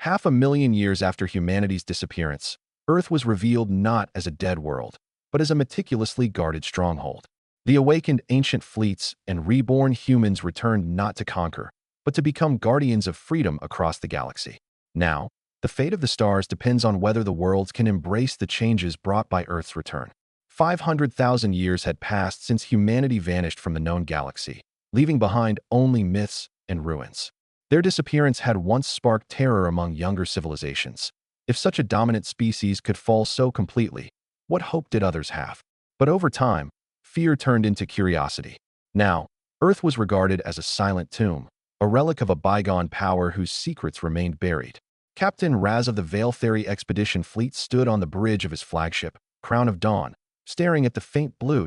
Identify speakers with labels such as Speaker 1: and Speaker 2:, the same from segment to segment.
Speaker 1: 500,000 years after humanity's disappearance, Earth was revealed not as a dead world, but as a meticulously guarded stronghold. The awakened ancient fleets and reborn humans returned not to conquer, but to become guardians of freedom across the galaxy. Now, the fate of the stars depends on whether the worlds can embrace the changes brought by Earth's return. 500,000 years had passed since humanity vanished from the known galaxy, leaving behind only myths and ruins. Their disappearance had once sparked terror among younger civilizations. If such a dominant species could fall so completely, what hope did others have? But over time, fear turned into curiosity. Now, Earth was regarded as a silent tomb, a relic of a bygone power whose secrets remained buried. Captain Raz of the Veiltheri Expedition Fleet stood on the bridge of his flagship, Crown of Dawn, staring at the faint blue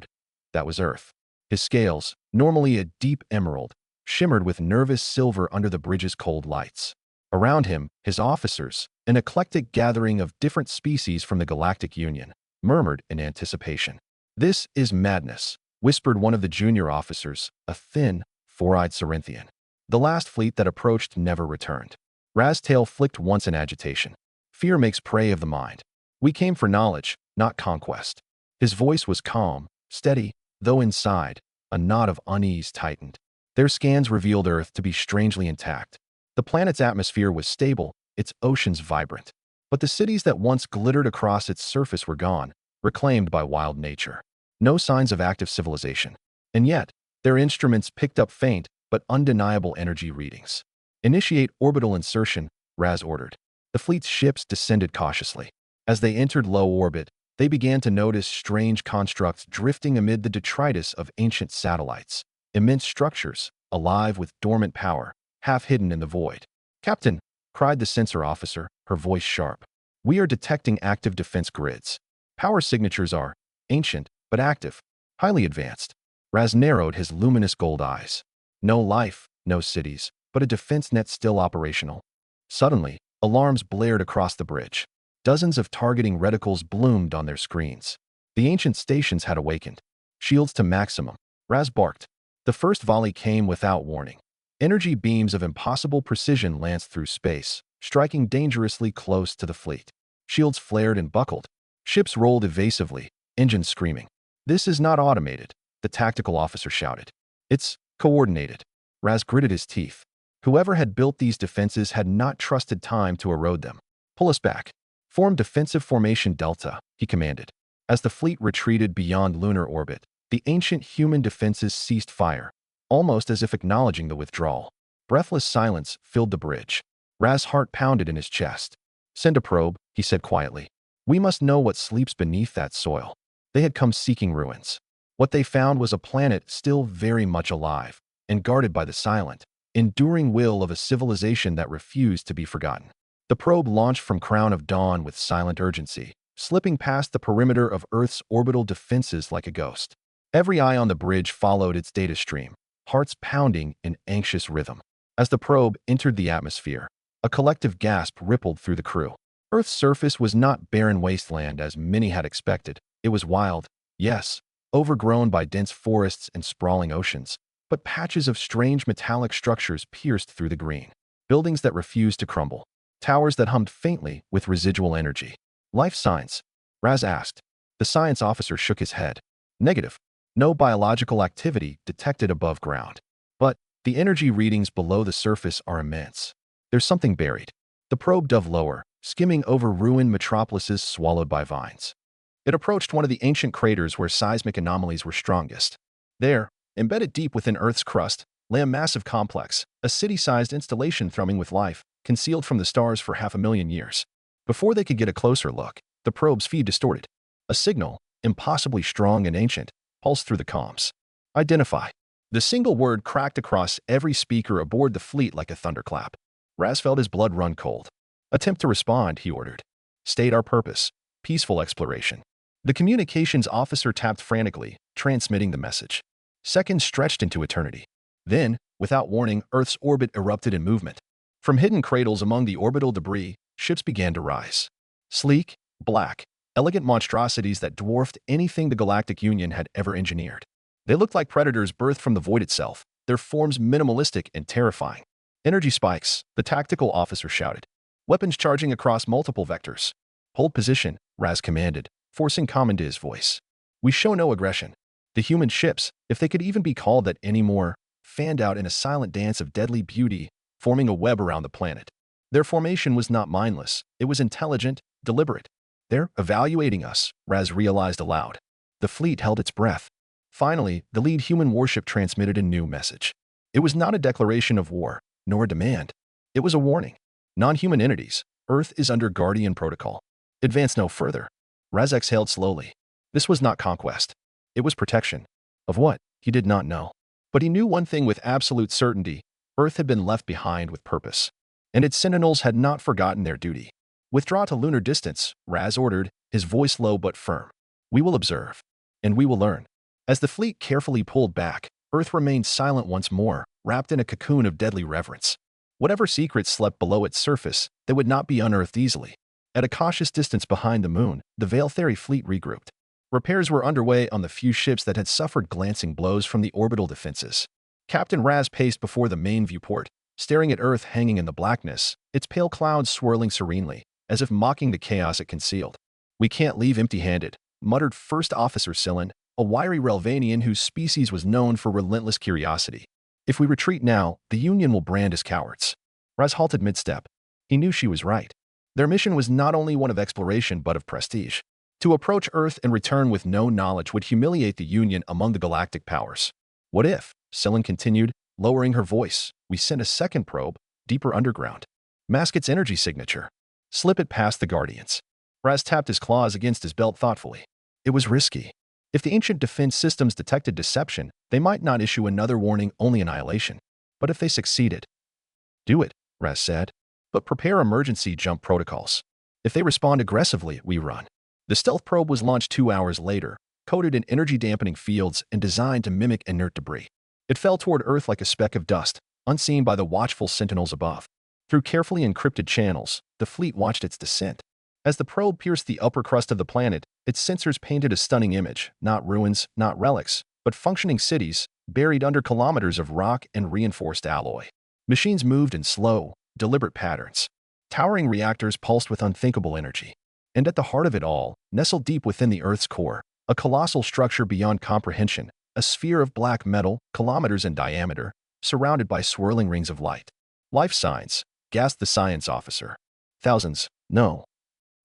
Speaker 1: that was Earth. His scales, normally a deep emerald, shimmered with nervous silver under the bridge's cold lights. Around him, his officers, an eclectic gathering of different species from the Galactic Union, murmured in anticipation. "This is madness," whispered one of the junior officers, a thin, four-eyed Cerinthian. The last fleet that approached never returned. Raz's tail flicked once in agitation. Fear makes prey of the mind. We came for knowledge, not conquest. His voice was calm, steady, though inside, a knot of unease tightened. Their scans revealed Earth to be strangely intact. The planet's atmosphere was stable, its oceans vibrant. But the cities that once glittered across its surface were gone, reclaimed by wild nature. No signs of active civilization. And yet, their instruments picked up faint but undeniable energy readings. "Initiate orbital insertion," Raz ordered. The fleet's ships descended cautiously. As they entered low orbit, they began to notice strange constructs drifting amid the detritus of ancient satellites. Immense structures, alive with dormant power, half hidden in the void. "Captain," cried the sensor officer, her voice sharp. "We are detecting active defense grids. Power signatures are ancient, but active, highly advanced." Raz narrowed his luminous gold eyes. No life, no cities, but a defense net still operational. Suddenly, alarms blared across the bridge. Dozens of targeting reticles bloomed on their screens. The ancient stations had awakened. "Shields to maximum," Raz barked. The first volley came without warning. Energy beams of impossible precision lanced through space, striking dangerously close to the fleet. Shields flared and buckled. Ships rolled evasively, engines screaming. "This is not automated," the tactical officer shouted. "It's coordinated." Raz gritted his teeth. Whoever had built these defenses had not trusted time to erode them. "Pull us back. Form defensive formation Delta," he commanded. As the fleet retreated beyond lunar orbit, the ancient human defenses ceased fire, almost as if acknowledging the withdrawal. Breathless silence filled the bridge. Raz's heart pounded in his chest. "Send a probe," he said quietly. "We must know what sleeps beneath that soil." They had come seeking ruins. What they found was a planet still very much alive, and guarded by the silent, enduring will of a civilization that refused to be forgotten. The probe launched from Crown of Dawn with silent urgency, slipping past the perimeter of Earth's orbital defenses like a ghost. Every eye on the bridge followed its data stream, hearts pounding in anxious rhythm. As the probe entered the atmosphere, a collective gasp rippled through the crew. Earth's surface was not barren wasteland as many had expected. It was wild, yes, overgrown by dense forests and sprawling oceans, but patches of strange metallic structures pierced through the green. Buildings that refused to crumble. Towers that hummed faintly with residual energy. "Life signs?" Raz asked. The science officer shook his head. "Negative. No biological activity detected above ground. But the energy readings below the surface are immense. There's something buried." The probe dove lower, skimming over ruined metropolises swallowed by vines. It approached one of the ancient craters where seismic anomalies were strongest. There, embedded deep within Earth's crust, lay a massive complex, a city-sized installation thrumming with life, concealed from the stars for 500,000 years. Before they could get a closer look, the probe's feed distorted. A signal, impossibly strong and ancient, pulsed through the comms. "Identify." The single word cracked across every speaker aboard the fleet like a thunderclap. Raz felt his blood run cold. "Attempt to respond," he ordered. "State our purpose. Peaceful exploration." The communications officer tapped frantically, transmitting the message. Seconds stretched into eternity. Then, without warning, Earth's orbit erupted in movement. From hidden cradles among the orbital debris, ships began to rise. Sleek, black, elegant monstrosities that dwarfed anything the Galactic Union had ever engineered. They looked like predators birthed from the void itself, their forms minimalistic and terrifying. "Energy spikes," the tactical officer shouted. weapons charging across multiple vectors. Hold position, Raz commanded, forcing calm into his voice. We show no aggression. The human ships, if they could even be called that anymore, fanned out in a silent dance of deadly beauty, forming a web around the planet. Their formation was not mindless. It was intelligent, deliberate. They're evaluating us, Raz realized aloud. The fleet held its breath. Finally, the lead human warship transmitted a new message. It was not a declaration of war, nor a demand. It was a warning. Non-human entities, Earth is under Guardian Protocol. Advance no further. Raz exhaled slowly. This was not conquest. It was protection. Of what? He did not know. But he knew one thing with absolute certainty. Earth had been left behind with purpose. And its sentinels had not forgotten their duty. Withdraw to lunar distance, Raz ordered, his voice low but firm. We will observe. And we will learn. As the fleet carefully pulled back, Earth remained silent once more, wrapped in a cocoon of deadly reverence. Whatever secrets slept below its surface, they would not be unearthed easily. At a cautious distance behind the moon, the Veiltheri fleet regrouped. Repairs were underway on the few ships that had suffered glancing blows from the orbital defenses. Captain Raz paced before the main viewport, staring at Earth hanging in the blackness, its pale clouds swirling serenely, as if mocking the chaos it concealed. We can't leave empty-handed, muttered First Officer Silen, a wiry Relvanian whose species was known for relentless curiosity. If we retreat now, the Union will brand as cowards. Raz halted mid-step. He knew she was right. Their mission was not only one of exploration but of prestige. To approach Earth and return with no knowledge would humiliate the Union among the galactic powers. What if, Silen continued, lowering her voice, we sent a second probe, deeper underground? Mask its energy signature. Slip it past the Guardians. Raz tapped his claws against his belt thoughtfully. It was risky. If the ancient defense systems detected deception, they might not issue another warning, only annihilation. But if they succeeded? Do it, Raz said. But prepare emergency jump protocols. If they respond aggressively, we run. The stealth probe was launched 2 hours later, coated in energy-dampening fields and designed to mimic inert debris. It fell toward Earth like a speck of dust, unseen by the watchful sentinels above. Through carefully encrypted channels, the fleet watched its descent. As the probe pierced the upper crust of the planet, its sensors painted a stunning image, not ruins, not relics, but functioning cities, buried under kilometers of rock and reinforced alloy. Machines moved in slow, deliberate patterns. Towering reactors pulsed with unthinkable energy. And at the heart of it all, nestled deep within the Earth's core, a colossal structure beyond comprehension, a sphere of black metal, kilometers in diameter, surrounded by swirling rings of light. Life signs, gasped the science officer. Thousands, no.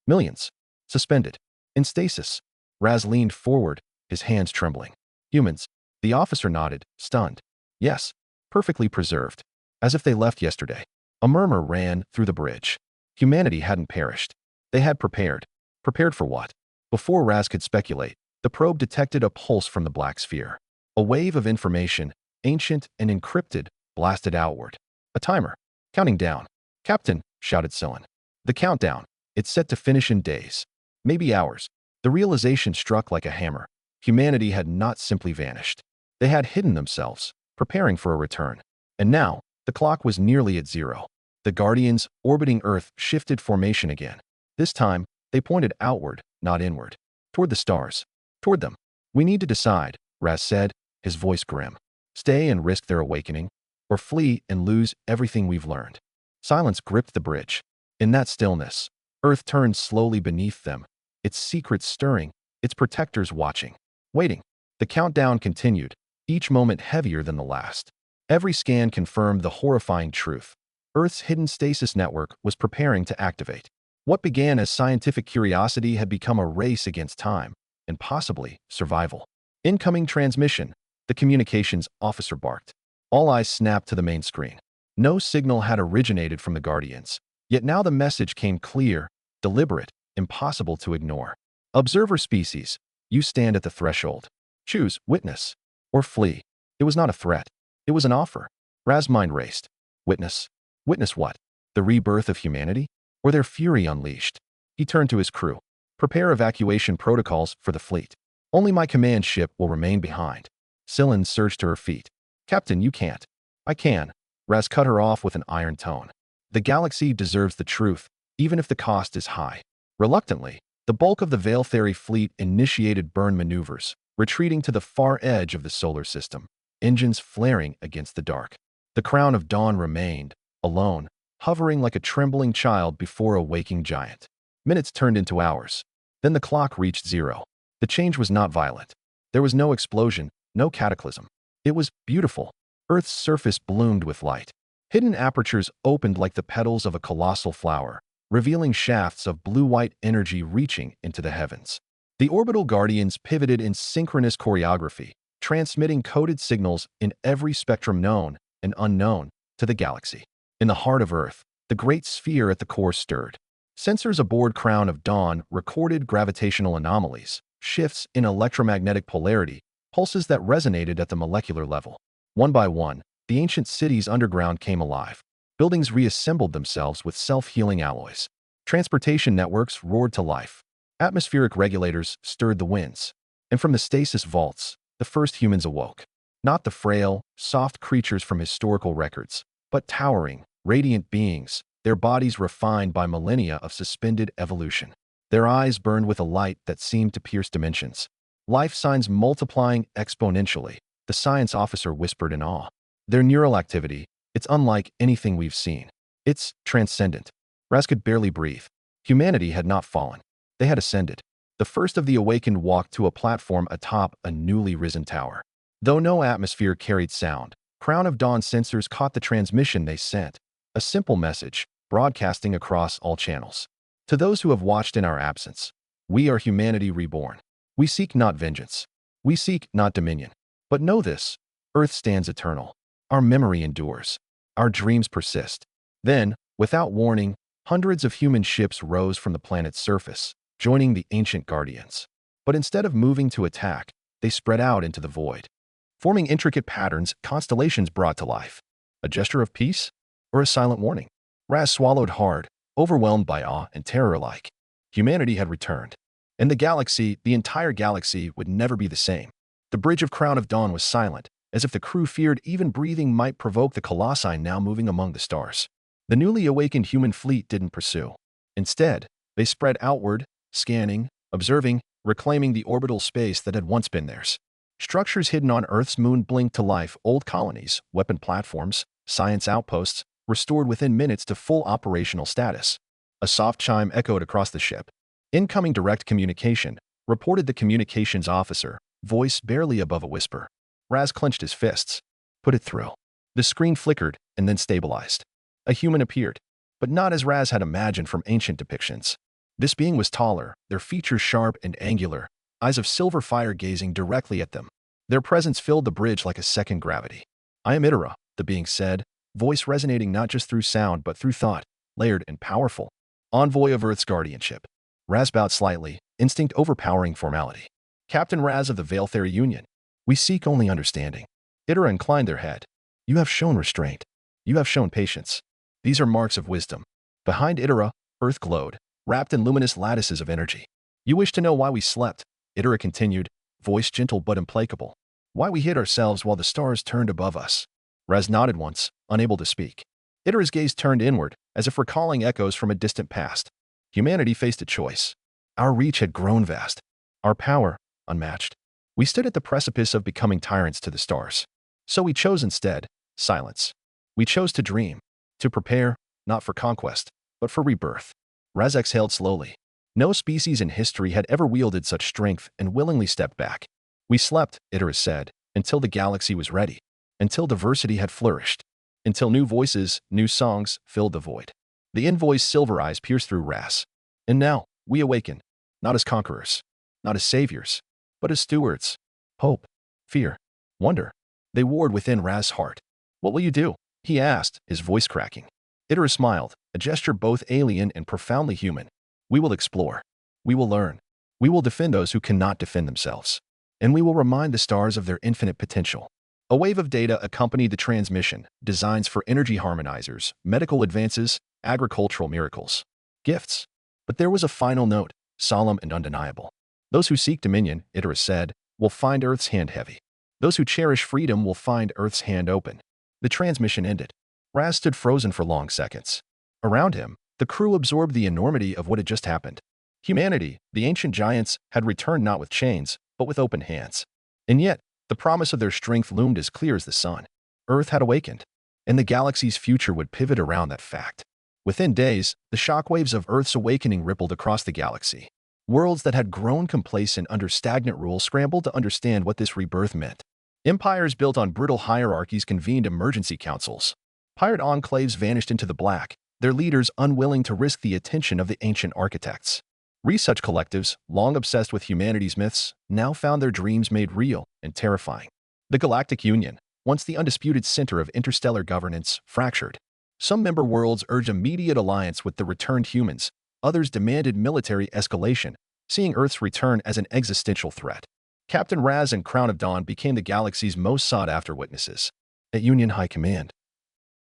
Speaker 1: Millions. Suspended. In stasis. Raz leaned forward, his hands trembling. Humans. The officer nodded, stunned. Yes. Perfectly preserved. As if they left yesterday. A murmur ran through the bridge. Humanity hadn't perished. They had prepared. Prepared for what? Before Raz could speculate, the probe detected a pulse from the black sphere. A wave of information, ancient and encrypted, blasted outward. A timer. Counting down. Captain, shouted Silen. The countdown. It's set to finish in days. Maybe hours. The realization struck like a hammer. Humanity had not simply vanished. They had hidden themselves, preparing for a return. And now, the clock was nearly at zero. The Guardians, orbiting Earth, shifted formation again. This time, they pointed outward, not inward. Toward the stars. Toward them. We need to decide, Raz said, his voice grim. Stay and risk their awakening, or flee and lose everything we've learned. Silence gripped the bridge. In that stillness, Earth turned slowly beneath them, its secrets stirring, its protectors watching. Waiting. The countdown continued, each moment heavier than the last. Every scan confirmed the horrifying truth. Earth's hidden stasis network was preparing to activate. What began as scientific curiosity had become a race against time, and possibly survival. Incoming transmission, the communications officer barked. All eyes snapped to the main screen. No signal had originated from the Guardians. Yet now the message came clear, deliberate, impossible to ignore. Observer species, you stand at the threshold. Choose witness or flee. It was not a threat. It was an offer. Raz's mind raced. Witness. Witness what? The rebirth of humanity? Or their fury unleashed? He turned to his crew. Prepare evacuation protocols for the fleet. Only my command ship will remain behind. Silen surged to her feet. Captain, you can't. I can. Raz cut her off with an iron tone. The galaxy deserves the truth, even if the cost is high. Reluctantly, the bulk of the Veiltheri fleet initiated burn maneuvers, retreating to the far edge of the solar system, engines flaring against the dark. The crown of dawn remained, alone, hovering like a trembling child before a waking giant. Minutes turned into hours. Then the clock reached zero. The change was not violent. There was no explosion, no cataclysm. It was beautiful. Earth's surface bloomed with light. Hidden apertures opened like the petals of a colossal flower, revealing shafts of blue-white energy reaching into the heavens. The orbital guardians pivoted in synchronous choreography, transmitting coded signals in every spectrum known and unknown to the galaxy. In the heart of Earth, the great sphere at the core stirred. Sensors aboard Crown of Dawn recorded gravitational anomalies, shifts in electromagnetic polarity, pulses that resonated at the molecular level. One by one, the ancient cities underground came alive. Buildings reassembled themselves with self-healing alloys. Transportation networks roared to life. Atmospheric regulators stirred the winds. And from the stasis vaults, the first humans awoke. Not the frail, soft creatures from historical records, but towering, radiant beings, their bodies refined by millennia of suspended evolution. Their eyes burned with a light that seemed to pierce dimensions. Life signs multiplying exponentially, the science officer whispered in awe. Their neural activity, it's unlike anything we've seen. It's transcendent. Raz could barely breathe. Humanity had not fallen. They had ascended. The first of the awakened walked to a platform atop a newly risen tower. Though no atmosphere carried sound, Crown of Dawn sensors caught the transmission they sent. A simple message, broadcasting across all channels. To those who have watched in our absence, we are humanity reborn. We seek not vengeance. We seek not dominion. But know this, Earth stands eternal. Our memory endures. Our dreams persist. Then, without warning, hundreds of human ships rose from the planet's surface, joining the ancient guardians. But instead of moving to attack, they spread out into the void. Forming intricate patterns, constellations brought to life. A gesture of peace? Or a silent warning? Raz swallowed hard, overwhelmed by awe and terror alike. Humanity had returned. And the galaxy, the entire galaxy, would never be the same. The bridge of Crown of Dawn was silent, as if the crew feared even breathing might provoke the colossi now moving among the stars. The newly awakened human fleet didn't pursue. Instead, they spread outward, scanning, observing, reclaiming the orbital space that had once been theirs. Structures hidden on Earth's moon blinked to life, old colonies, weapon platforms, science outposts, restored within minutes to full operational status. A soft chime echoed across the ship. Incoming direct communication, reported the communications officer, voice barely above a whisper. Raz clenched his fists. Put it through. The screen flickered and then stabilized. A human appeared, but not as Raz had imagined from ancient depictions. This being was taller, their features sharp and angular, eyes of silver fire gazing directly at them. Their presence filled the bridge like a second gravity. I am Itera, the being said, voice resonating not just through sound but through thought, layered and powerful. Envoy of Earth's guardianship. Raz bowed slightly, instinct overpowering formality. Captain Raz of the Veilthera Union. We seek only understanding. Itera inclined their head. You have shown restraint. You have shown patience. These are marks of wisdom. Behind Itera, Earth glowed, wrapped in luminous lattices of energy. You wish to know why we slept? Itera continued, voice gentle but implacable. Why we hid ourselves while the stars turned above us. Raz nodded once, unable to speak. Itera's gaze turned inward, as if recalling echoes from a distant past. Humanity faced a choice. Our reach had grown vast. Our power, unmatched. We stood at the precipice of becoming tyrants to the stars. So we chose instead, silence. We chose to dream, to prepare, not for conquest, but for rebirth. Raz exhaled slowly. No species in history had ever wielded such strength and willingly stepped back. We slept, Itera said, until the galaxy was ready, until diversity had flourished, until new voices, new songs filled the void. The envoy's silver eyes pierced through Raz. And now, we awaken, not as conquerors, not as saviors, but as stewards. Hope, fear, wonder. They warred within Raz's heart. What will you do? He asked, his voice cracking. Itera smiled, a gesture both alien and profoundly human. We will explore. We will learn. We will defend those who cannot defend themselves. And we will remind the stars of their infinite potential. A wave of data accompanied the transmission, designs for energy harmonizers, medical advances, agricultural miracles. Gifts. But there was a final note, solemn and undeniable. Those who seek dominion, Itera said, will find Earth's hand heavy. Those who cherish freedom will find Earth's hand open. The transmission ended. Raz stood frozen for long seconds. Around him, the crew absorbed the enormity of what had just happened. Humanity, the ancient giants, had returned not with chains, but with open hands. And yet, the promise of their strength loomed as clear as the sun. Earth had awakened. and the galaxy's future would pivot around that fact. Within days, the shockwaves of Earth's awakening rippled across the galaxy. Worlds that had grown complacent under stagnant rule scrambled to understand what this rebirth meant. Empires built on brittle hierarchies convened emergency councils. Pirate enclaves vanished into the black, their leaders unwilling to risk the attention of the ancient architects. Research collectives, long obsessed with humanity's myths, now found their dreams made real and terrifying. The Galactic Union, once the undisputed center of interstellar governance, fractured. Some member worlds urged immediate alliance with the returned humans, others demanded military escalation, seeing Earth's return as an existential threat. Captain Raz and Crown of Dawn became the galaxy's most sought-after witnesses. At Union High Command,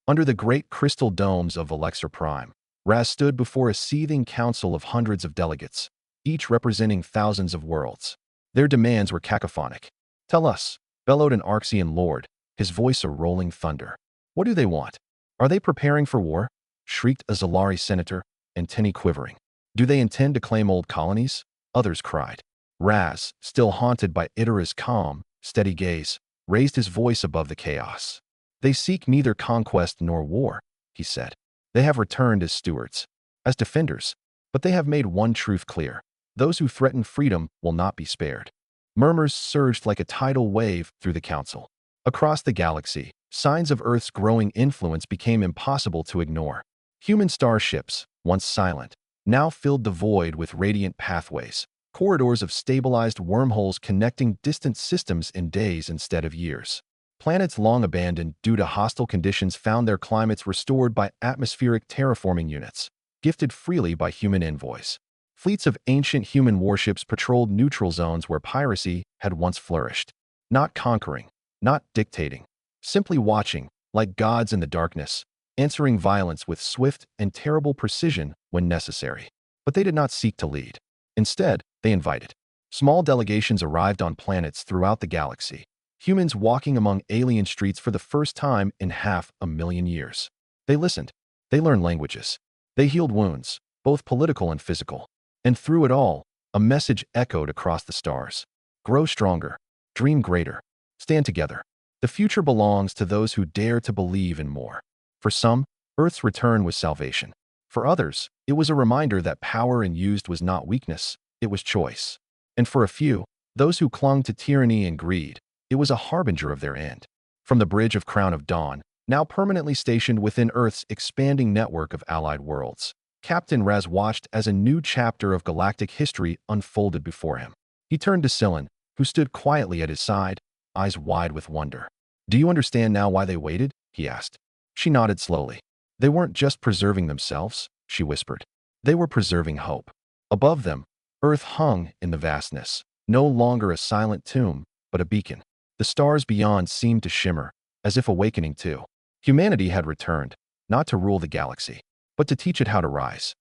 Speaker 1: under the great crystal domes of Alexer Prime, Raz stood before a seething council of hundreds of delegates, each representing thousands of worlds. Their demands were cacophonic. "Tell us," bellowed an Arxian lord, his voice a rolling thunder. "What do they want? Are they preparing for war?" shrieked a Zalari senator, antennae quivering. "Do they intend to claim old colonies?" others cried. Raz, still haunted by Idara's calm, steady gaze, raised his voice above the chaos. "They seek neither conquest nor war," he said. "They have returned as stewards, as defenders, but they have made one truth clear. Those who threaten freedom will not be spared." Murmurs surged like a tidal wave through the council. Across the galaxy, signs of Earth's growing influence became impossible to ignore. Human starships, once silent, now filled the void with radiant pathways, corridors of stabilized wormholes connecting distant systems in days instead of years. Planets long abandoned due to hostile conditions found their climates restored by atmospheric terraforming units, gifted freely by human envoys. Fleets of ancient human warships patrolled neutral zones where piracy had once flourished. Not conquering, not dictating, simply watching, like gods in the darkness, answering violence with swift and terrible precision when necessary. But they did not seek to lead. Instead, they invited. Small delegations arrived on planets throughout the galaxy, humans walking among alien streets for the first time in 500,000 years. They listened. They learned languages. They healed wounds, both political and physical. And through it all, a message echoed across the stars. Grow stronger. Dream greater. Stand together. The future belongs to those who dare to believe in more. For some, Earth's return was salvation. For others, it was a reminder that power and used was not weakness, it was choice. And for a few, those who clung to tyranny and greed, it was a harbinger of their end. From the bridge of Crown of Dawn, now permanently stationed within Earth's expanding network of allied worlds, Captain Raz watched as a new chapter of galactic history unfolded before him. He turned to Scylla, who stood quietly at his side, eyes wide with wonder. "Do you understand now why they waited?" he asked. She nodded slowly. "They weren't just preserving themselves," she whispered. "They were preserving hope." Above them, Earth hung in the vastness, no longer a silent tomb, but a beacon. The stars beyond seemed to shimmer, as if awakening too. Humanity had returned, not to rule the galaxy, but to teach it how to rise.